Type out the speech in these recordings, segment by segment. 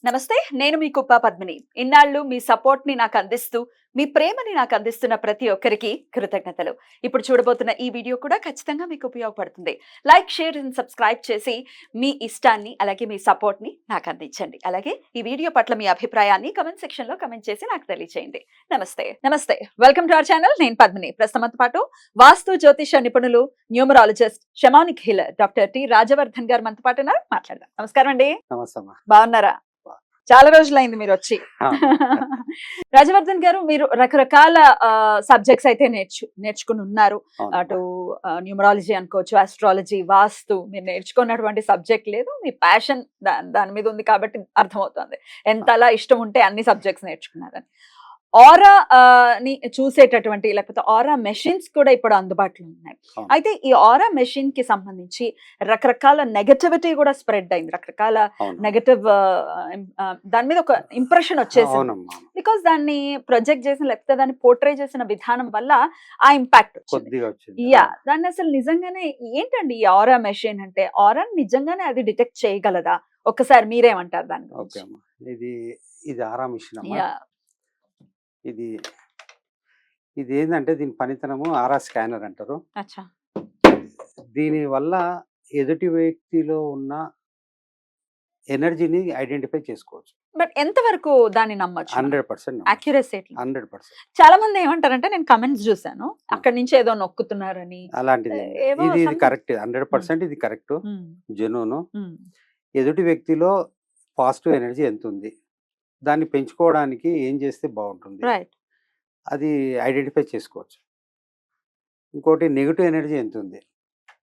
నమస్తే, నేను మీ కుప్ప పద్మిని. ఇన్నాళ్ళు మీ సపోర్ట్‌ని నాకందిస్తూ, మీ ప్రేమని నాకందిస్తున్న ప్రతి ఒక్కరికి కృతజ్ఞతలు. ఇప్పుడు చూడబోతున్న ఈ వీడియో కూడా ఖచ్చితంగా మీకు ఉపయోగపడుతుంది. లైక్, షేర్ అండ్ సబ్స్క్రైబ్ చేసి మీ ఇష్టాన్ని, అలాగే మీ సపోర్ట్‌ని నాకందించండి. అలాగే ఈ వీడియో పట్ల మీ అభిప్రాయాన్ని కామెంట్ సెక్షన్‌లో కామెంట్ చేసి నాకు తెలియజేయండి. నమస్తే. Welcome to our channel. నేను పద్మిని. ప్రస్తుతంతో పాటు వాస్తు జ్యోతిష నిపుణులు, numerologist, shamanic healer doctor T. Rajavardhan గారు మనతో పాటు ఉన్నారు. మాట్లాడదాం. నమస్కారం అండి. నమస్తే అమ్మా. బాగున్నారా? చాలా రోజులైంది మీరు వచ్చి. ఆ. రాజవర్ధన్ గారు, మీరు రకరకాల సబ్జెక్ట్స్ అయితే నేర్చుకుని ఉన్నారు. అవునమ్మా. అటు న్యూమరాలజీ అనుకోవచ్చు, ఆస్ట్రాలజీ, వాస్తు. మీరు నేర్చుకున్నటువంటి సబ్జెక్ట్ లేదు, మీ ప్యాషన్ దాని మీద ఉంది కాబట్టి అర్థమవుతుంది ఎంతలా ఇష్టం ఉంటే అన్ని సబ్జెక్ట్స్ నేర్చుకున్నారని. ఆరా ని చూసేటటువంటి, లేకపోతే ఆరా మెషిన్స్ కూడా ఇప్పుడు అందుబాటులో ఉన్నాయి. అవును. అయితే ఈ ఆరా మెషిన్ కి సంబంధించి రకరకాల నెగటివిటీ కూడా స్ప్రెడ్ అయింది. రకరకాల అవును. నెగటివ్ దాని మీద ఒక ఇంప్రెషన్ వచ్చేసింది. అవునమ్మా. బికాస్ దాన్ని ప్రొజెక్ట్ చేసిన, లేకపోతే దాన్ని పోర్ట్రే చేసిన విధానం వల్ల ఆ ఇంపాక్ట్ వచ్చింది. కొద్దిగా వచ్చింది. యా, దాన్ని అసలు నిజంగానే ఏంటండి ఈ ఆరా మెషిన్ అంటే? ఆరా నిజంగానే అది డిటెక్ట్ చేయగలదా? ఒక్కసారి మీరేమంటారు దాని ఓకే గురించి? అమ్మా. ఇది ఆరా మిషన్ అమ్మా. యా. ఇది ఇది ఏంటంటే దీని పనితనము ఆరా స్కానర్ అంటారు. అచ్చా. దీని వల్ల ఎదుటి వ్యక్తిలో ఉన్న ఎనర్జీని ఐడెంటిఫై చేసుకోవచ్చు. బట్ ఎంత వరకు దాన్ని నమ్మొచ్చు? 100% యాక్యురసీ 100%. చాలా మంది ఏమంటారంటే, నేను కమెంట్స్ చూసాను, అక్కడి నుంచి ఏదో నొక్కుతున్నారని. అలాంటిది ఏవో ఇది something. కరెక్ట్. 100% ఇది కరెక్ట్. ఉమ్, జెన్యూన్. ఉమ్, ఎదుటి వ్యక్తిలో పాజిటివ్ ఎనర్జీ ఎంత ఉంది, దాన్ని పెంచుకోవడానికి ఏం చేస్తే బాగుంటుంది, రైట్. అది ఐడెంటిఫై చేసుకోవచ్చు. ఇంకోటి నెగిటివ్ ఎనర్జీ ఎంత ఉంది,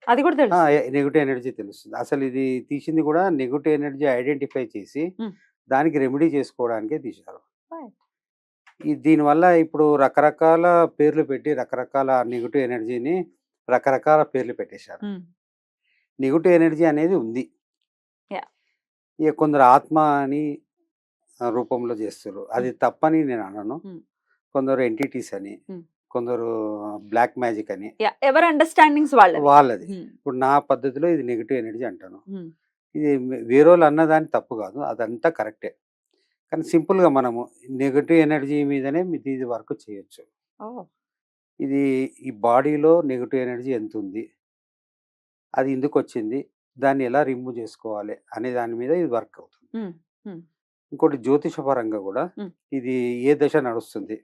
అది కూడా తెలుసు. నెగిటివ్ ఎనర్జీ తెలుస్తుంది. అసలు ఇది తీసింది కూడా నెగిటివ్ ఎనర్జీ ఐడెంటిఫై చేసి Hmm. దానికి రెమెడీ చేసుకోవడానికే తీశారు. Right. దీనివల్ల ఇప్పుడు రకరకాల పేర్లు పెట్టి రకరకాల నెగిటివ్ ఎనర్జీని రకరకాల పేర్లు పెట్టేశారు. ఉమ్, నెగిటివ్ ఎనర్జీ అనేది ఉంది. Yeah. ఇక కొందరు ఆత్మ అని రూపంలో చేస్తారు. అది తప్పని నేను అనను. Hmm. కొందరు ఎంటిటీస్ అని, Hmm. కొందరు బ్లాక్ మ్యాజిక్ అని, యా, ఎవరి అండర్స్టాండింగ్స్ వాళ్ళవి. వాళ్ళది. ఉమ్, ఇప్పుడు నా పద్ధతిలో ఇది నెగిటివ్ ఎనర్జీ అంటాను. ఉమ్, ఇది వేరేవాళ్ళు అన్నదాని తప్పు కాదు, అదంతా కరెక్టే. కానీ సింపుల్గా మనము నెగిటివ్ ఎనర్జీ మీదనే ఇది వర్క్ చేయొచ్చు. ఓ, ఇది ఈ బాడీలో నెగిటివ్ ఎనర్జీ ఎంత ఉంది, అది ఎందుకు వచ్చింది, దాన్ని ఎలా రిమూవ్ చేసుకోవాలి అనే దాని మీద ఇది వర్క్ అవుతుంది. ఉమ్, ఉమ్, ఇంకోటి జ్యోతిష పరంగా కూడా ఉమ్. ఇది ఏ దశ నడుస్తుంది,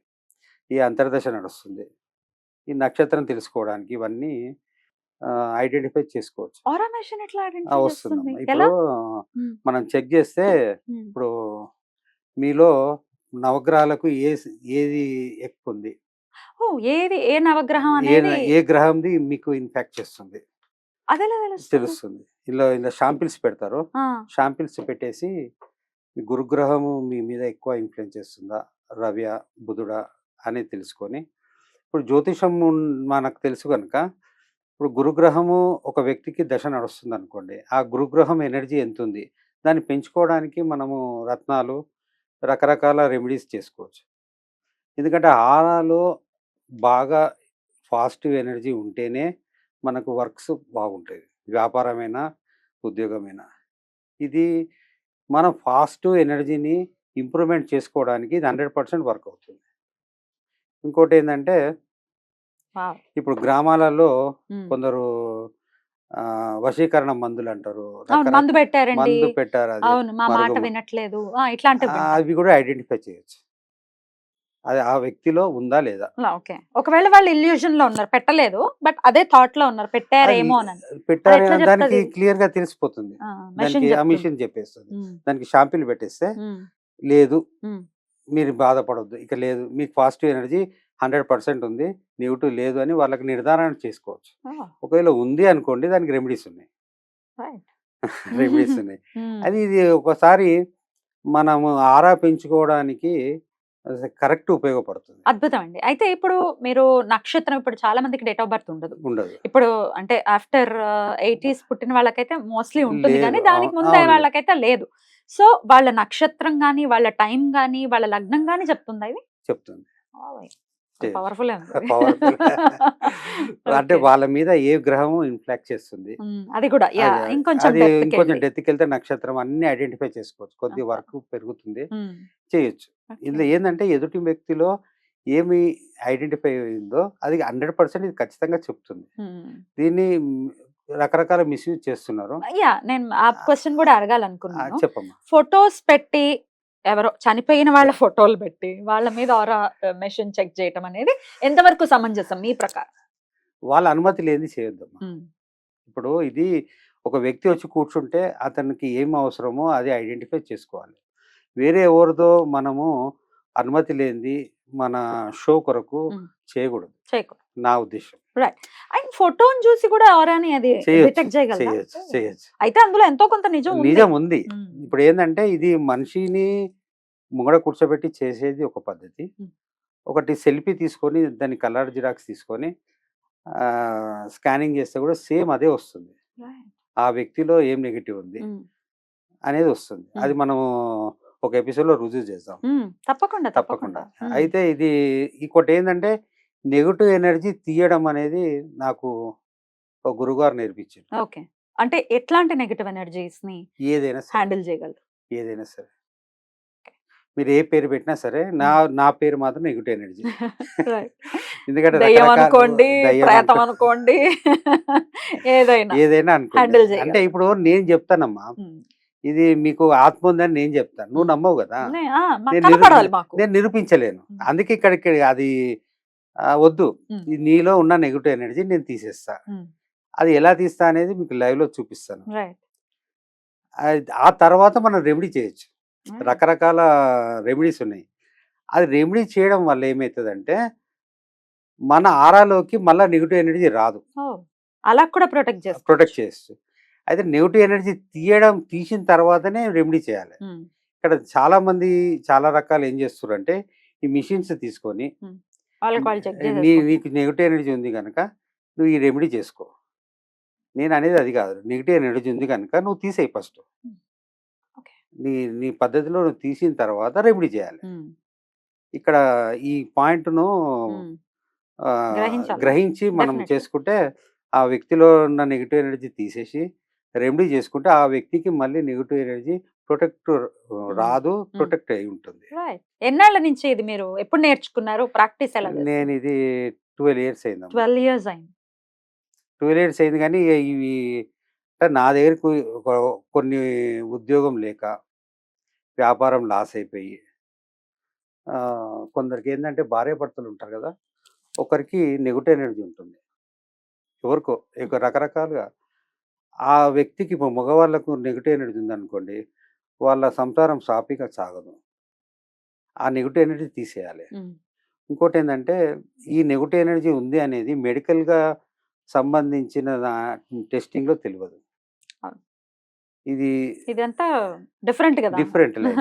ఏ అంతర్దశ నడుస్తుంది, ఈ నక్షత్రం తెలుసుకోవడానికి ఇవన్నీ ఐడెంటిఫై చేసుకోవచ్చు. ఆరా మెషిన్ ఎట్లా ఐడెంటిఫై వస్తుందమ్మా. చేస్తుంది? ఎలా? ఇప్పుడు ఉమ్, మనం చెక్ చేస్తే ఉమ్. ఇప్పుడు మీలో నవగ్రహాలకు ఏది ఎక్కువ ఉంది, ఓ, ఏ నవగ్రహం ఏ అనేది ఏ గ్రహంది మీకు ఇన్ఫాక్ట్ చేస్తుంది అదెలా తెలుస్తుంది. ఇలా షాంపిల్స్ పెడతారు. ఆ, షాంపిల్స్ పెట్టేసి మీ గురుగ్రహము మీ మీద ఎక్కువ ఇన్ఫ్లుయెన్స్ చేస్తుందా, రవియా, బుధుడా అనేది తెలుసుకొని, ఇప్పుడు జ్యోతిషం మనకు తెలుసు కనుక, ఇప్పుడు గురుగ్రహము ఒక వ్యక్తికి దశ నడుస్తుంది అనుకోండి, ఆ గురుగ్రహం ఎనర్జీ ఎంత ఉంది, దాన్ని పెంచుకోవడానికి మనము రత్నాలు, రకరకాల రెమెడీస్ చేసుకోవచ్చు. ఎందుకంటే ఆరాలో బాగా పాజిటివ్ ఎనర్జీ ఉంటేనే మనకు వర్క్స్ బాగుంటాయి, వ్యాపారమైనా ఉద్యోగమైనా. ఇది మనం పాజిటివ్ ఎనర్జీని ఇంప్రూవ్మెంట్ చేసుకోవడానికి ఇది 100% వర్క్ అవుతుంది. ఇంకోటి ఏంటంటే, వావ్. ఇప్పుడు గ్రామాలలో ఉమ్. కొందరు వశీకరణ మందులు అంటారు, అవును, మందు పెట్టారండి. మందు పెట్టారు, అది అవును, మా మాట మరుగు వినట్లేదు, ఇట్లాంటివి వింటాం. అవి కూడా ఐడెంటిఫై చేయొచ్చు, అది ఆ వ్యక్తిలో ఉందా లేదా. ఓకే, ఒకవేళ వాళ్ళు ఇల్యూజన్ లో ఉన్నారు, పెట్టలేదు, బట్ అదే థాట్ లో ఉన్నారు, పెట్టారేమో అని. పెట్టారు ఎట్లా దానికి చెప్తది? క్లియర్ గా తెలిసిపోతుంది. మెషిన్ దానికి ఆ మిషన్ చెప్పేస్తుంది. ఉమ్, దానికి షాంపిల్ పెట్టేస్తే ఉమ్, లేదు, ఉమ్. మీరు బాధపడొద్దు, ఇక లేదు, మీకు పాజిటివ్ ఎనర్జీ 100% ఉంది, నెగిటివ్ లేదు అని వాళ్ళకి నిర్ధారణ చేసుకోవచ్చు. Oh, ఒకవేళ ఉంది అనుకోండి, దానికి రెమెడీస్ ఉన్నాయి. right. రెమెడీస్ ఉన్నాయి. ఉమ్, అది ఇది ఒకసారి మనము ఆరా పెంచుకోవడానికి కరెక్ట్ ఉపయోగపడుతుంది. అద్భుతం అండి. అయితే ఇప్పుడు మీరు నక్షత్రం, ఇప్పుడు చాలా మందికి డేట్ ఆఫ్ బర్త్ ఉండదు. ఉండదు. ఇప్పుడు అంటే ఆఫ్టర్ 80s పుట్టిన వాళ్ళకైతే మోస్ట్లీ ఉంటుంది, లేదు. కానీ దానికి ముందే అవును. వాళ్ళకైతే లేదు. సో వాళ్ళ నక్షత్రం గాని, వాళ్ళ టైం గాని, వాళ్ళ లగ్నం గాని చెప్తుందా ఇది? చెప్తుంది. చేయొచ్చు. Powerful powerful. అంటే ఓకే. వాళ్ళ మీద ఏ గ్రహము ఇన్‌ఫ్లాక్ట్ చేస్తుంది. అది కూడా యా అది ఇంకొంచెం అది డెప్త్కి ఇంకొంచెం వెళ్ళి డెప్త్‌కెళ్తే నక్షత్రం అన్నీ ఐడెంటిఫై చేసుకోవచ్చు. కొద్దిగా అబ్బా. వర్క్ పెరుగుతుంది. ఉమ్, చేయొచ్చు. ఓకే. ఇందులో ఏందంటే ఎదుటి వ్యక్తిలో ఏమి ఐడెంటిఫై అయిందో అది 100% ఇది ఖచ్చితంగా చెప్తుంది. ఉమ్. దీన్ని రకరకాల మిస్‌యూజ్ చేస్తున్నారు. యా నేను ఆ క్వశ్చన్ కూడా ఆహ్, అడగాలనుకున్నాను. చెప్పమ్మా. ఫోటోస్ పెట్టి ఎవరో చనిపోయిన వాళ్ళ ఫోటోలు పెట్టి వాళ్ళ మీద ఆరా మెషిన్ చెక్ చేయటం అనేది ఎంతవరకు సమంజసం మీ ప్రకారం? వాళ్ళ అనుమతి లేనిది చేయొద్దమ్మా. ఉమ్, ఇప్పుడు ఇది ఒక వ్యక్తి వచ్చి కూర్చుంటే అతనికి ఏం అవసరమో అది ఐడెంటిఫై చేసుకోవాలి. వేరే ఎవరిదో మనము అనుమతి లేనిది మన షో కొరకు ఉమ్. చేయకూడదు. చేయకూడదు. నా ఉద్దేశ్యం. రైట్. అండ్ ఫోటోని చూసి కూడా ఆరాని అది చేయొచ్చు. డిటెక్ట్ చేయగలదా? చేయొచ్చు. చేయొచ్చు. అయితే అందులో ఎంతో కొంత నిజం ఉంది. నిజం ఉంది. ఉమ్, ఇప్పుడేందంటే ఇది మనిషిని ముంగడ కూర్చోబెట్టి చేసేది ఒక పద్ధతి. ఉమ్, ఒకటి సెల్ఫీ తీసుకొని దాన్ని కలర్ జిరాక్స్ తీసుకొని స్కానింగ్ చేస్తే కూడా సేమ్ అదే వస్తుంది. రైట్. ఆ వ్యక్తిలో ఏం నెగెటివ్ ఉంది ఉమ్, అనేది వస్తుంది. ఉమ్. అది మనము ఒక ఎపిసోడ్‌లో రుజువు చేద్దాం. తప్పకుండా తప్పకుండా. తప్పకుండా. ఉమ్, అయితే ఇది ఇంకోటేందంటే నెగెటివ్ ఎనర్జీ తీయడం అనేది నాకు ఒక గురువుగారు నేర్పించారు. ఓకే. అంటే ఎట్లాంటి నెగెటివ్ ఎనర్జీస్ ని ఏదైనా సరే. హ్యాండిల్ చేయగలరు? ఏదైనా సరే. మీరు ఏ పేరు పెట్టినా సరే నా పేరు మాత్రం నెగెటివ్ ఎనర్జీ. రైట్. ఎందుకంటే దెయ్యం రకరకాల అనుకోండి, దయ్యం ప్రేతం అనుకోండి, ఏదైనా ఏదైనా అనుకోండి. హ్యాండిల్ అంటే చేయగలరు. ఇప్పుడు నేను చెప్తానమ్మా. ఉమ్. ఇది మీకు ఆత్మ ఉందని నేను చెప్తాను. నువ్వు ఉమ్. నమ్మవు కదా! మాకు నేను కనపడాలి మాకు. నేను నిరూపించలేను. ఉమ్. అందుకే ఇక్కడికి అది వద్దు. ఉమ్. ఇది నీలో ఉన్న నెగెటివ్ ఎనర్జీ నేను తీసేస్తా. ఉమ్. అది ఎలా తీస్తా అనేది మీకు లైవ్‌లో చూపిస్తాను. రైట్. ఆ తర్వాత మనం రెమెడీ చేయొచ్చు. రైట్. రకరకాల రెమెడీస్ ఉన్నాయి. అది రెమెడీ చేయడం వల్ల ఏమైతదంటే, మన ఆరాలోకి మళ్ళా నెగెటివ్ ఎనర్జీ రాదు. ఓ, అలా కూడా ప్రొటెక్ట్ ప్రొటెక్ట్ చేసుకోవచ్చు. చేస్తూ. అయితే నెగెటివ్ ఎనర్జీ తీసిన తర్వాతనే రెమెడీ చేయాలి. ఉమ్. ఇక్కడ చాలామంది చాలా రకాలు ఏం చేస్తుర్రంటే, ఈ మిషన్స్ తీసుకొని వాళ్ళకి వాళ్ళు చెక్ నీకు నెగెటివ్ ఎనర్జీ ఉంది గనక నువ్వు ఈ రెమెడీ చేసుకో. నేననేది అది కాదు. నెగెటివ్ ఎనర్జీ ఉంది గనక నువ్వు తీసేయి ఫస్టు. ఓకే. నీ నీ పద్ధతిలో నువ్వు తీసిన తర్వాత రెమెడీ చేయాలి. ఇక్కడ ఈ పాయింట్‌ను గ్రహించాలి. గ్రహించి మనం Definitely. చేసుకుంటే, ఆ వ్యక్తిలో ఉన్న నెగెటివ్ ఎనర్జీ తీసేసి, రెమెడీ చేసుకుంటే, ఆ వ్యక్తికి మళ్ళీ నెగెటివ్ ఎనర్జీ రాదు. ప్రొటెక్ట్ అయ్యి ఉంటుంది. రైట్. ఎన్నాళ్ళ నుంచి ఇది మీరు ఎప్పుడు నేర్చుకున్నారు? ప్రాక్టీస్ ఎలా చేస్తున్నారు? నేనిది 12 ఇయర్స్ అయిందమ్మా. 12 ఇయర్స్ అయింది. 12 ఇయర్స్ అయింది గానీ, ఇవి అంటే నా దగ్గరకు ఒక కొన్ని ఉద్యోగం లేక, వ్యాపారం లాస్ అయిపోయి, కొందరికేందంటే భార్యాభర్తలు ఉంటారు గదా! ఒకరికి నెగెటివ్ ఎనర్జీ ఉంటుంది. ఎవరికో రకరకాలుగా. ఆ వ్యక్తికి మగవాళ్ళకు నెగెటివ్ ఎనర్జీ ఉందనుకోండి, వాళ్ళ సంసారం సాఫీగా సాగదు. ఆ నెగెటివ్ ఎనర్జీ తీసేయాలి. హ్మ్. ఇంకోటేందంటే, ఈ నెగెటివ్ ఎనర్జీ ఉంది అనేది మెడికల్‌గా సంబంధించిన టెస్టింగ్‌లో తెలవదు. అవును. ఇది ఇదంతా డిఫరెంట్ కదా! Different line.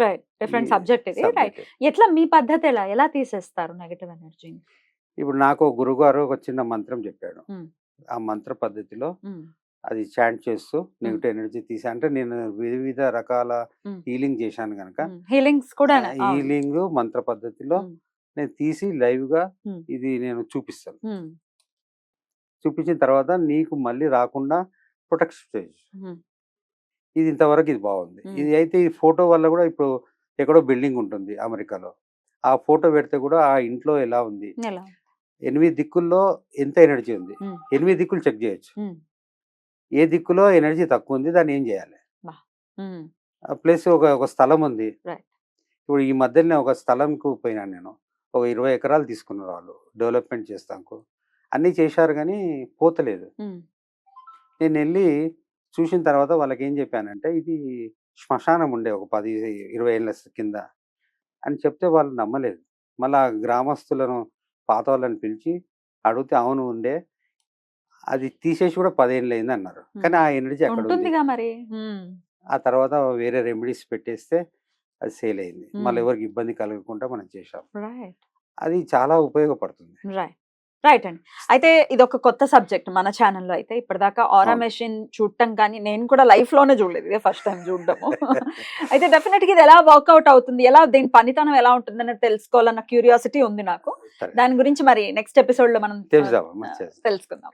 రైట్. డిఫరెంట్ ఈ సబ్జెక్ట్ ఇది. రైట్. సబ్జెక్ట్. ఎట్లా మీ పద్ధతి ఎలా తీసేస్తారు నెగెటివ్ ఎనర్జీని? ఇప్పుడు నాకు ఒక గురువుగారు ఒక చిన్న మంత్రం చెప్పాడు. హ్మ్. ఆ మంత్ర పద్ధతిలో హ్మ్. అది చాంట్ చేస్తూ నెగెటివ్ ఎనర్జీ అంటే నేను వివిధ రకాల హ్మ్. హీలింగ్ చేశాను గనక, హీలింగ్స్ కూడా హీలింగ్ మంత్ర పద్ధతిలో నేను తీసి లైవ్‌గా ఇది నేను చూపిస్తాను. చూపించిన తర్వాత నీకు మళ్ళీ రాకుండా ప్రొటెక్ట్ చేయొచ్చు. ఇది ఇంతవరకు ఇది బాగుంది. ఇది అయితే ఈ ఫోటో వల్ల కూడా ఇప్పుడు ఎక్కడో బిల్డింగ్ ఉంటుంది అమెరికాలో. ఆ ఫోటో పెడితే కూడా ఆ ఇంట్లో ఎలా ఉంది? 8 దిక్కుల్లో ఎంత ఎనర్జీ ఉంది? 8 దిక్కులు చెక్ చేయొచ్చు. ఏ దిక్కులో ఎనర్జీ తక్కువ ఉంది దాన్ని ఏం చేయాలి? ప్లస్ ఒక స్థలం ఉంది. రైట్. ఇప్పుడు ఈ మధ్యలోనే ఒక స్థలంకు పోయినాను నేను. ఒక 20 ఎకరాలు తీసుకున్నారు వాళ్ళు. డెవలప్‌మెంట్ చేస్తానికి. అన్నీ చేశారు గానీ పోతలేదు. నేనెళ్ళి చూసిన తర్వాత వాళ్ళకేం చెప్పానంటే, ఇది శ్మశానం ఉండే ఒక 10, 20 ఏళ్ల కింద అని చెప్తే వాళ్ళు నమ్మలేదు. మళ్ళా గ్రామస్తులను పాతోళ్ళని పిలిచి అడిగితే, అవును ఉండే. అది తీసేసి కూడా 10 ఏళ్లయిందన్నారు. కానీ ఆ ఎనర్జీ అక్కడుంది. ఉంటుందిగా మరి. ఆ తర్వాత వేరే రెమెడీస్ పెట్టేస్తే అది సేల్ అయింది. మళ్ళీ ఎవరికీ ఇబ్బంది కలగకుండా మనం చేశాం. రైట్. అది చాలా ఉపయోగపడుతుంది. రైట్. రైట్ అండి. అయితే ఇది ఒక కొత్త సబ్జెక్ట్ మన ఛానల్లో. అయితే ఇప్పటిదాకా ఆరా అవును. మెషిన్ చూడటం కానీ నేను కూడా లైఫ్ లోనే చూడలేదు, ఇదే ఫస్ట్ టైం చూడటము. అయితే డెఫినెట్ గా ఇది ఎలా వర్కౌట్ అవుతుంది, ఎలా దీని పనితనం ఎలా ఉంటుంది అనేది తెలుసుకోవాలన్న క్యూరియాసిటీ ఉంది నాకు. సరే. దాని గురించి మరి నెక్స్ట్ ఎపిసోడ్ లో మనం తెలుసామా తెలుసుకుందాం.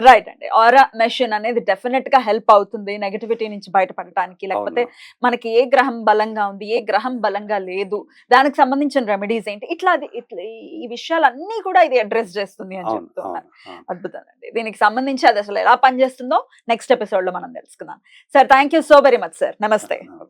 రైట్ అండి. ఆరా మెషిన్ అనేది డెఫినెట్ గా హెల్ప్ అవుతుంది నెగటివిటీ నుంచి బయటపడటానికి, లేకపోతే మనకి ఏ గ్రహం బలంగా ఉంది, ఏ గ్రహం బలంగా లేదు, దానికి సంబంధించిన రెమెడీస్ ఏంటి, ఇట్లా ఈ విషయాలన్నీ కూడా ఇది అడ్రస్ చేస్తుంది అని అవును చెప్తున్నారు. అవును అద్భుతం అండి. దీనికి సంబంధించి అది అసలు ఎలా పనిచేస్తుందో నెక్స్ట్ ఎపిసోడ్ లో మనం తెలుసుకుందాం. Sir thank you so very much sir. నమస్తే. అవును